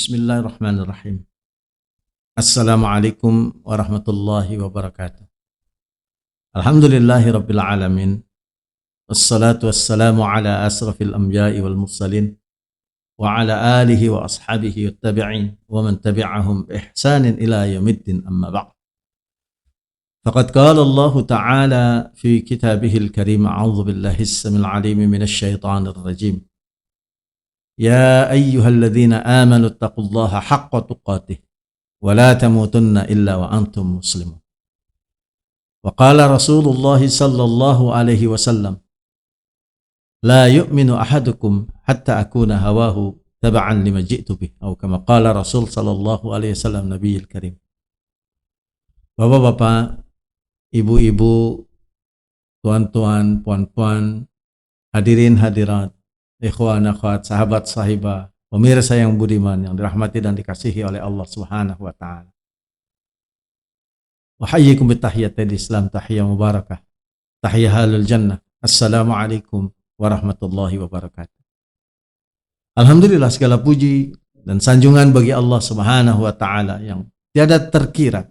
Bismillahirrahmanirrahim. Assalamualaikum warahmatullahi wabarakatuh. Alhamdulillahi rabbil alamin. Wassalatu wassalamu ala asrafil anbiya'i wal mursalin wa ala alihi wa ashabihi wattabi'in wa man tabi'ahum bi ihsanin ila yaumiddin, amma ba'd. Faqad qala Allah ta'ala fi kitabihil karim, a'udzu billahi as-samil 'alim minasy syaithanir rajim. Ya ayyuhalladzina amanu taqullaha haqqa tuqatih wa la tamutunna illa wa antum muslimun. Wa qala Rasulullah sallallahu alaihi wasallam, la yu'minu ahadukum hatta akuna hawahu taba'an lima ji'tu bih, atau kama qala Rasul sallallahu alaihi wasallam Nabiyil Karim. Bapak-bapak, ibu-ibu, tuan-tuan, puan-puan, hadirin hadirat, ikhwan akhwat, sahabat sahibah, pemirsa yang budiman yang dirahmati dan dikasihi oleh Allah Subhanahu wa taala. Uhayyikum bitahiyatil Islam, tahiyah mubarakah, tahiyah ahlul jannah. Assalamualaikum warahmatullahi wabarakatuh. Alhamdulillah, segala puji dan sanjungan bagi Allah Subhanahu wa taala yang tiada terkira.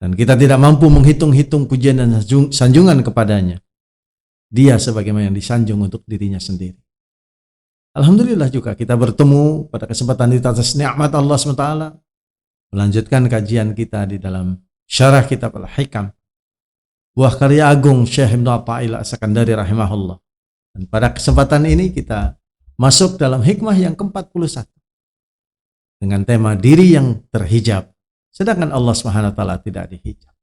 Dan kita tidak mampu menghitung-hitung pujian dan sanjungan kepadanya. Dia sebagaimana yang disanjung untuk dirinya sendiri. Alhamdulillah juga kita bertemu pada kesempatan ini atas nikmat Allah SWT, melanjutkan kajian kita di dalam syarah kitab Al-Hikam, buah karya agung Syekh Ibnu Athaillah As-Sakandari rahimahullah. Dan pada kesempatan ini kita masuk dalam hikmah yang ke-41 dengan tema diri yang terhijab, sedangkan Allah SWT tidak dihijab.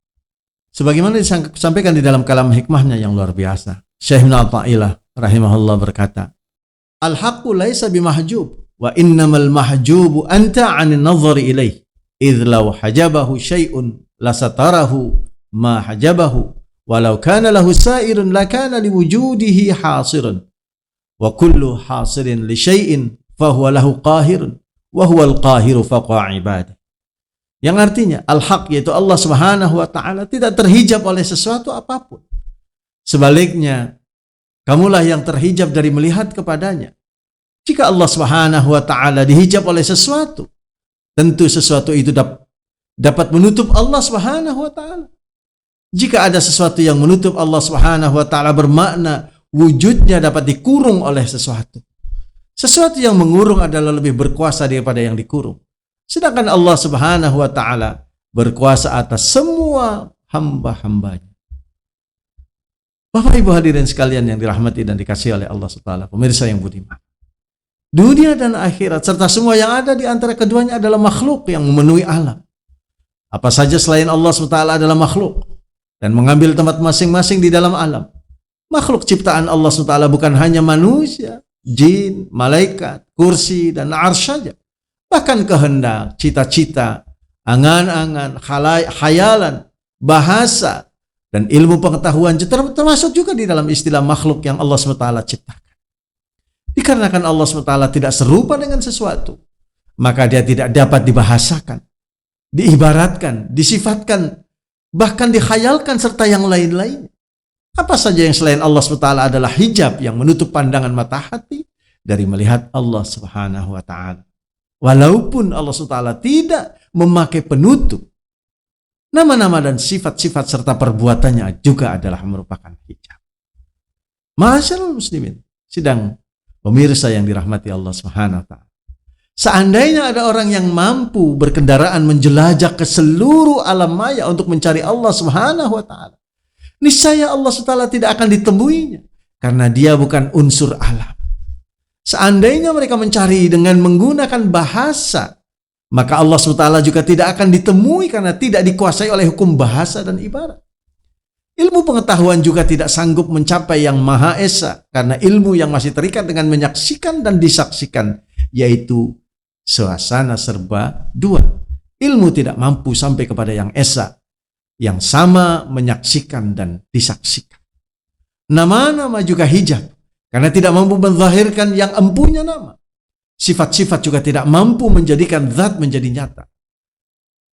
Sebagaimana disampaikan di dalam kalam hikmahnya yang luar biasa, Syekh Ibnu Athaillah rahimahullah berkata, Al-haqqu laisa bimahjub wa innamal mahjubu anta 'anil nadhari ilaih idh law hajabahu syai'un lasatarahu ma hajabahu walau kana lahu sa'irun lakana liwujudihi hasirun wa kullu hasirin li syai'in fahuwa lahu qahirun wa huwal qahiru fawqa ibadah. Yang artinya al-haq, yaitu Allah Subhanahu wa taala, tidak terhijab oleh sesuatu apapun. Sebaliknya, kamulah yang terhijab dari melihat kepadanya. Jika Allah Subhanahu wa taala dihijab oleh sesuatu, tentu sesuatu itu dapat menutup Allah Subhanahu wa taala. Jika ada sesuatu yang menutup Allah Subhanahu wa taala, bermakna wujudnya dapat dikurung oleh sesuatu. Sesuatu yang mengurung adalah lebih berkuasa daripada yang dikurung. Sedangkan Allah Subhanahu wa taala berkuasa atas semua hamba-hambanya. Bapak Ibu hadirin sekalian yang dirahmati dan dikasihi oleh Allah SWT, pemirsa yang budiman. Dunia dan akhirat serta semua yang ada di antara keduanya adalah makhluk yang memenuhi alam. Apa saja selain Allah SWT adalah makhluk dan mengambil tempat masing-masing di dalam alam. Makhluk ciptaan Allah SWT bukan hanya manusia, jin, malaikat, kursi, dan arsy saja. Bahkan kehendak, cita-cita, angan-angan, khayalan, bahasa, dan ilmu pengetahuan termasuk juga di dalam istilah makhluk yang Allah SWT ciptakan. Dikarenakan Allah SWT tidak serupa dengan sesuatu, maka dia tidak dapat dibahasakan, diibaratkan, disifatkan, bahkan dikhayalkan serta yang lain-lain. Apa saja yang selain Allah SWT adalah hijab yang menutup pandangan mata hati dari melihat Allah Subhanahu wa taala. Walaupun Allah SWT tidak memakai penutup, nama-nama dan sifat-sifat serta perbuatannya juga adalah merupakan hijab. Ma'asyiral muslimin, sidang pemirsa yang dirahmati Allah Subhanahu wa taala. Seandainya ada orang yang mampu berkendaraan menjelajah ke seluruh alam maya untuk mencari Allah Subhanahu wa taala, niscaya Allah SWT tidak akan ditemuinya karena dia bukan unsur alam. Seandainya mereka mencari dengan menggunakan bahasa, maka Allah SWT juga tidak akan ditemui karena tidak dikuasai oleh hukum bahasa dan ibarat. Ilmu pengetahuan juga tidak sanggup mencapai yang Maha Esa karena ilmu yang masih terikat dengan menyaksikan dan disaksikan, yaitu suasana serba dua. Ilmu tidak mampu sampai kepada yang Esa, yang sama menyaksikan dan disaksikan. Nama-nama juga hijab karena tidak mampu menzahirkan yang empunya nama. Sifat-sifat juga tidak mampu menjadikan zat menjadi nyata.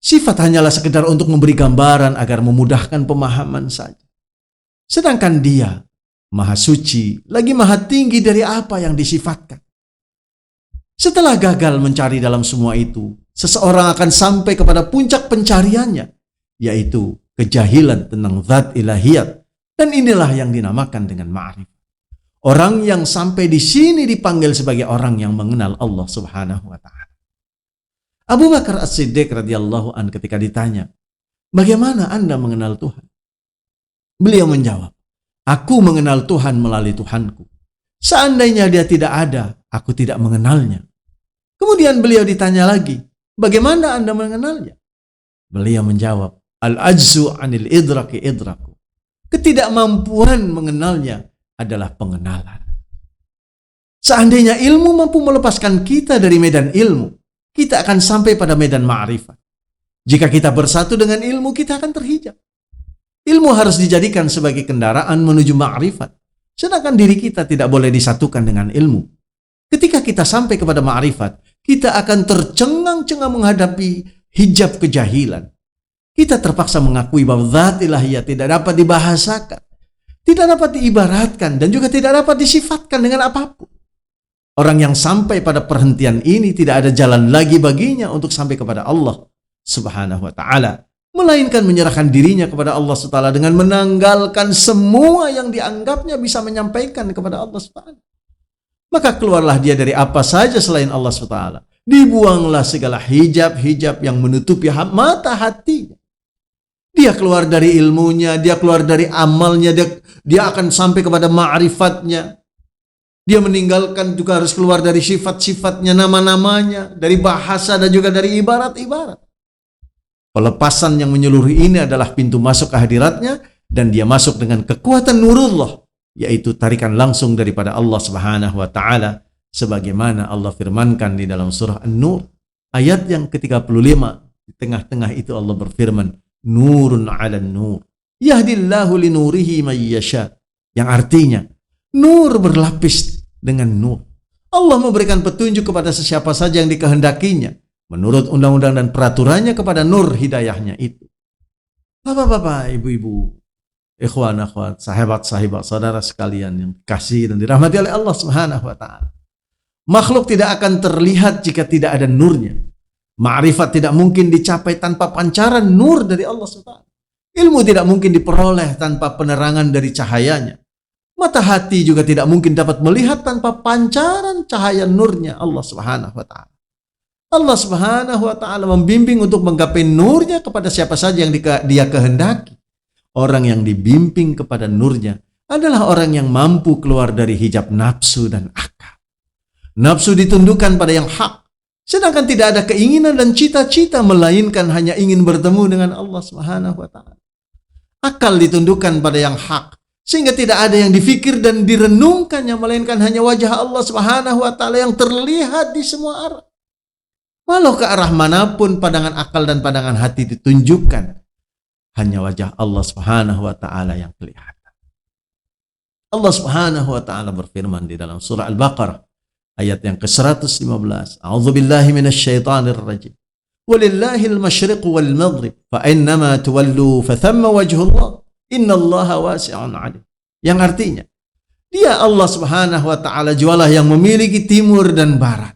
Sifat hanyalah sekedar untuk memberi gambaran agar memudahkan pemahaman saja. Sedangkan dia Maha Suci, lagi Maha Tinggi dari apa yang disifatkan. Setelah gagal mencari dalam semua itu, seseorang akan sampai kepada puncak pencariannya, yaitu kejahilan tentang zat ilahiyat. Dan inilah yang dinamakan dengan ma'rifat. Orang yang sampai di sini dipanggil sebagai orang yang mengenal Allah Subhanahu wa ta'ala. Abu Bakar As-Siddiq radhiyallahu an ketika ditanya, "Bagaimana Anda mengenal Tuhan?" Beliau menjawab, "Aku mengenal Tuhan melalui Tuhanku. Seandainya dia tidak ada, aku tidak mengenalnya." Kemudian beliau ditanya lagi, "Bagaimana Anda mengenalnya?" Beliau menjawab, "Al-ajzu anil idraki idraku." Ketidakmampuan mengenalnya adalah pengenalan. Seandainya ilmu mampu melepaskan kita dari medan ilmu, kita akan sampai pada medan ma'rifat. Jika kita bersatu dengan ilmu, kita akan terhijab. Ilmu harus dijadikan sebagai kendaraan menuju ma'rifat, sedangkan diri kita tidak boleh disatukan dengan ilmu. Ketika kita sampai kepada ma'rifat, kita akan tercengang-cengang menghadapi hijab kejahilan. Kita terpaksa mengakui bahwa zat ilahiyah tidak dapat dibahasakan, tidak dapat diibaratkan, dan juga tidak dapat disifatkan dengan apapun. Orang yang sampai pada perhentian ini tidak ada jalan lagi baginya untuk sampai kepada Allah Subhanahu wa ta'ala, melainkan menyerahkan dirinya kepada Allah SWT dengan menanggalkan semua yang dianggapnya bisa menyampaikan kepada Allah SWT. Maka keluarlah dia dari apa saja selain Allah SWT. Dibuanglah segala hijab-hijab yang menutupi mata hatinya. Dia keluar dari ilmunya, dia keluar dari amalnya, dia akan sampai kepada ma'rifatnya. Dia meninggalkan juga harus keluar dari sifat-sifatnya, nama-namanya, dari bahasa dan juga dari ibarat-ibarat. Pelepasan yang menyeluruh ini adalah pintu masuk ke hadiratnya, dan dia masuk dengan kekuatan nurullah, yaitu tarikan langsung daripada Allah Subhanahu wa ta'ala, sebagaimana Allah firmankan di dalam surah An-Nur ayat yang ke-35. Di tengah-tengah itu Allah berfirman, "Nurun 'alan nur, yahdillahu linurihi may yasha." Yang artinya, nur berlapis dengan nur. Allah memberikan petunjuk kepada sesiapa saja yang dikehendakinya, menurut undang-undang dan peraturannya kepada nur hidayahnya itu. Bapak-bapak, ibu-ibu, ikhwan, akhwat, sahabat-sahabat, saudara sekalian yang dikasihi dan dirahmati oleh Allah Subhanahu wa ta'ala. Makhluk tidak akan terlihat jika tidak ada nurnya. Ma'rifat tidak mungkin dicapai tanpa pancaran nur dari Allah SWT. Ilmu tidak mungkin diperoleh tanpa penerangan dari cahayanya. Mata hati juga tidak mungkin dapat melihat tanpa pancaran cahaya nurnya Allah Subhanahu wa ta'ala. Allah Subhanahu wa ta'ala membimbing untuk menggapai nurnya kepada siapa saja yang dia kehendaki. Orang yang dibimbing kepada nurnya adalah orang yang mampu keluar dari hijab nafsu dan akal. Nafsu ditundukkan pada yang hak, sedangkan tidak ada keinginan dan cita-cita melainkan hanya ingin bertemu dengan Allah Subhanahu wa ta'ala. Akal ditundukkan pada yang hak, sehingga tidak ada yang difikir dan direnungkannya melainkan hanya wajah Allah Subhanahu wa ta'ala yang terlihat di semua arah. Walau ke arah manapun pandangan akal dan pandangan hati ditunjukkan, hanya wajah Allah Subhanahu wa ta'ala yang kelihatan. Allah Subhanahu wa ta'ala berfirman di dalam surah Al-Baqarah ayat yang ke-115. A'udzubillahi minasyaitonir rajim. Walillahil masyriqu wal maghrib fa innama tuwallu fathamma wajhullah innallaha wasi'un 'alim. Yang artinya, Dia Allah Subhanahu wa ta'ala jualah yang memiliki timur dan barat.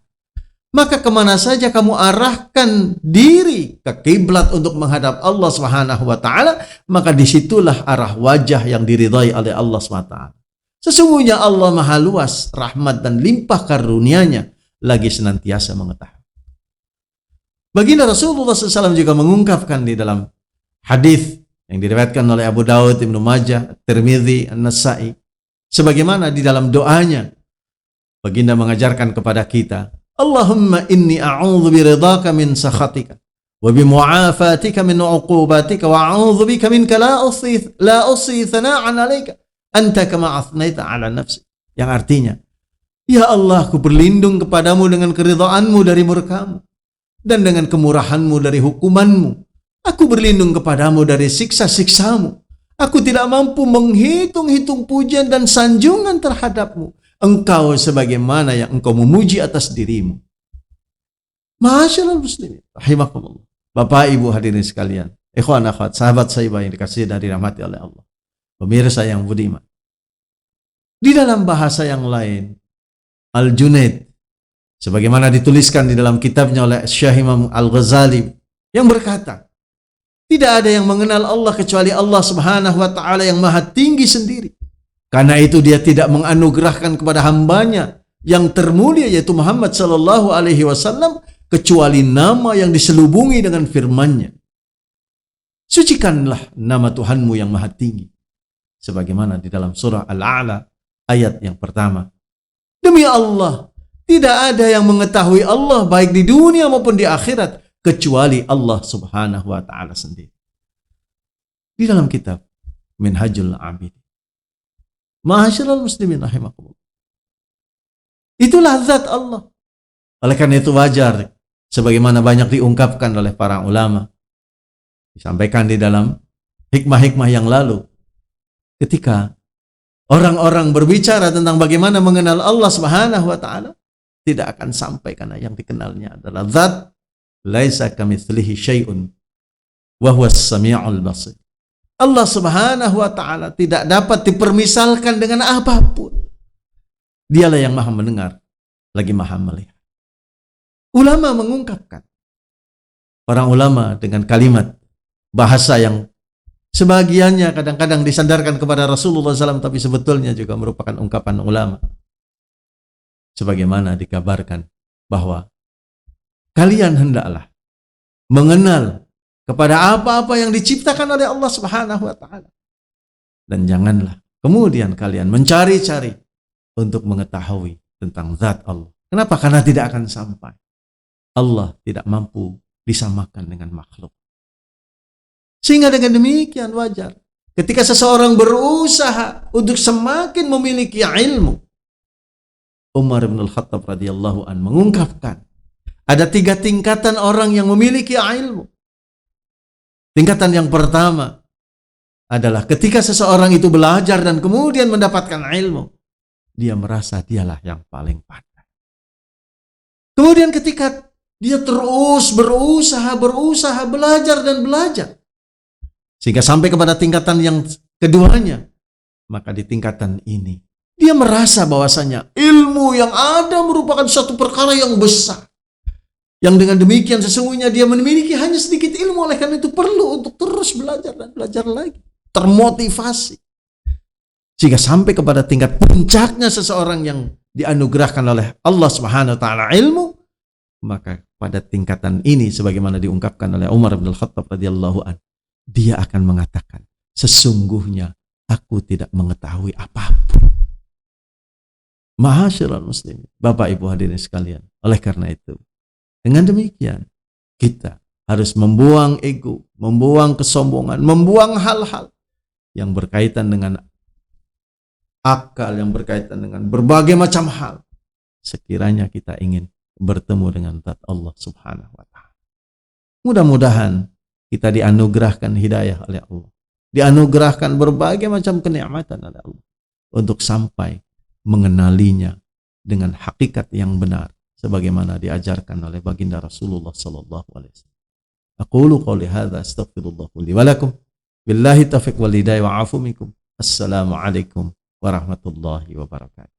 Maka kemana saja kamu arahkan diri ke kiblat untuk menghadap Allah Subhanahu wa ta'ala, maka disitulah arah wajah yang diridhai oleh Allah SWT. Sesungguhnya Allah maha luas rahmat dan limpah karunia-Nya, lagi senantiasa mengetahui. Baginda Rasulullah SAW juga mengungkapkan di dalam hadis yang diriwayatkan oleh Abu Daud, Ibnu Majah, Tirmidzi, An-Nasa'i, sebagaimana di dalam doanya Baginda mengajarkan kepada kita, Allahumma inni a'udzu biridhaka min sakhatika wa bimu'afatika min 'uqubatika wa a'udzu bika minka la usi thana'an 'alaika anta kama athnaita 'ala nafsi. Yang artinya, ya Allah, aku berlindung kepadamu dengan keridhaanmu dari murkamu dan dengan kemurahanmu dari hukumanmu. Aku berlindung kepadamu dari siksa-siksamu. Aku tidak mampu menghitung-hitung pujian dan sanjungan terhadapmu. Engkau sebagaimana yang engkau memuji atas dirimu. Ma'asyiral muslimin rahimakumullah. Bapak Ibu hadirin sekalian, ikhwan akhwat, sahabat sahabat yang dikasihi dan dirahmati oleh Allah, pemirsa yang budiman. Di dalam bahasa yang lain, Al-Junaid Sebagaimana dituliskan di dalam kitabnya oleh Syekh Imam Al-Ghazali yang berkata, tidak ada yang mengenal Allah kecuali Allah Subhanahu wa taala yang Maha Tinggi sendiri. Karena itu dia tidak menganugerahkan kepada hambanya yang termulia yaitu Muhammad sallallahu alaihi wasallam kecuali nama yang diselubungi dengan firman-Nya. Sucikanlah nama Tuhanmu yang Maha Tinggi. Sebagaimana di dalam surah Al-A'la ayat yang pertama. Demi Allah, tidak ada yang mengetahui Allah baik di dunia maupun di akhirat kecuali Allah Subhanahu wa taala sendiri. Di dalam kitab Minhajul Abid. Ma'asyiral muslimin rahimakumullah. Itulah zat Allah. Oleh karena itu wajar sebagaimana banyak diungkapkan oleh para ulama, disampaikan di dalam hikmah-hikmah yang lalu, ketika orang-orang berbicara tentang bagaimana mengenal Allah Subhanahu wa taala, tidak akan sampai karena yang dikenalnya adalah zat laisa kamitslihi syai'un wa huwas samiul basir. Allah Subhanahu wa taala tidak dapat dipermisalkan dengan apapun. Dialah yang Maha mendengar lagi Maha melihat. Ulama mengungkapkan, para ulama dengan kalimat bahasa yang sebagiannya kadang-kadang disandarkan kepada Rasulullah SAW, tapi sebetulnya juga merupakan ungkapan ulama. Sebagaimana dikabarkan bahwa kalian hendaklah mengenal kepada apa-apa yang diciptakan oleh Allah Subhanahu wa taala. Dan janganlah kemudian kalian mencari-cari untuk mengetahui tentang zat Allah. Kenapa? Karena tidak akan sampai. Allah tidak mampu disamakan dengan makhluk. Sehingga dengan demikian wajar ketika seseorang berusaha untuk semakin memiliki ilmu. Umar bin Al-Khattab radhiyallahu an mengungkapkan ada 3 tingkatan orang yang memiliki ilmu. Tingkatan yang pertama adalah ketika seseorang itu belajar dan kemudian mendapatkan ilmu, dia merasa dialah yang paling pandai. Kemudian ketika dia terus berusaha belajar dan belajar, sehingga sampai kepada tingkatan yang keduanya, maka di tingkatan ini dia merasa bahwasanya ilmu yang ada merupakan suatu perkara yang besar. Yang dengan demikian sesungguhnya dia memiliki hanya sedikit ilmu, oleh karena itu perlu untuk terus belajar dan belajar lagi. Termotivasi. Sehingga sampai kepada tingkat puncaknya seseorang yang dianugerahkan oleh Allah Subhanahu wa taala ilmu, maka pada tingkatan ini sebagaimana diungkapkan oleh Umar bin Al-Khattab radhiyallahu an, dia akan mengatakan, sesungguhnya aku tidak mengetahui apapun. Ma'asyiral muslimin, Bapak Ibu hadirin sekalian, oleh karena itu dengan demikian, kita harus membuang ego, membuang kesombongan, membuang hal-hal yang berkaitan dengan akal, yang berkaitan dengan berbagai macam hal. Sekiranya kita ingin bertemu dengan zat Allah Subhanahu wa taala. Mudah-mudahan kita dianugerahkan hidayah oleh Allah, dianugerahkan berbagai macam kenikmatan oleh Allah untuk sampai mengenalinya dengan hakikat yang benar, sebagaimana diajarkan oleh baginda Rasulullah sallallahu alaihi wasallam. Aqulu qouli hadza astaghfirullah li wa lakum. Billahi taufiq wal hidayah wa afu minkum. Assalamu alaikum warahmatullahi wabarakatuh.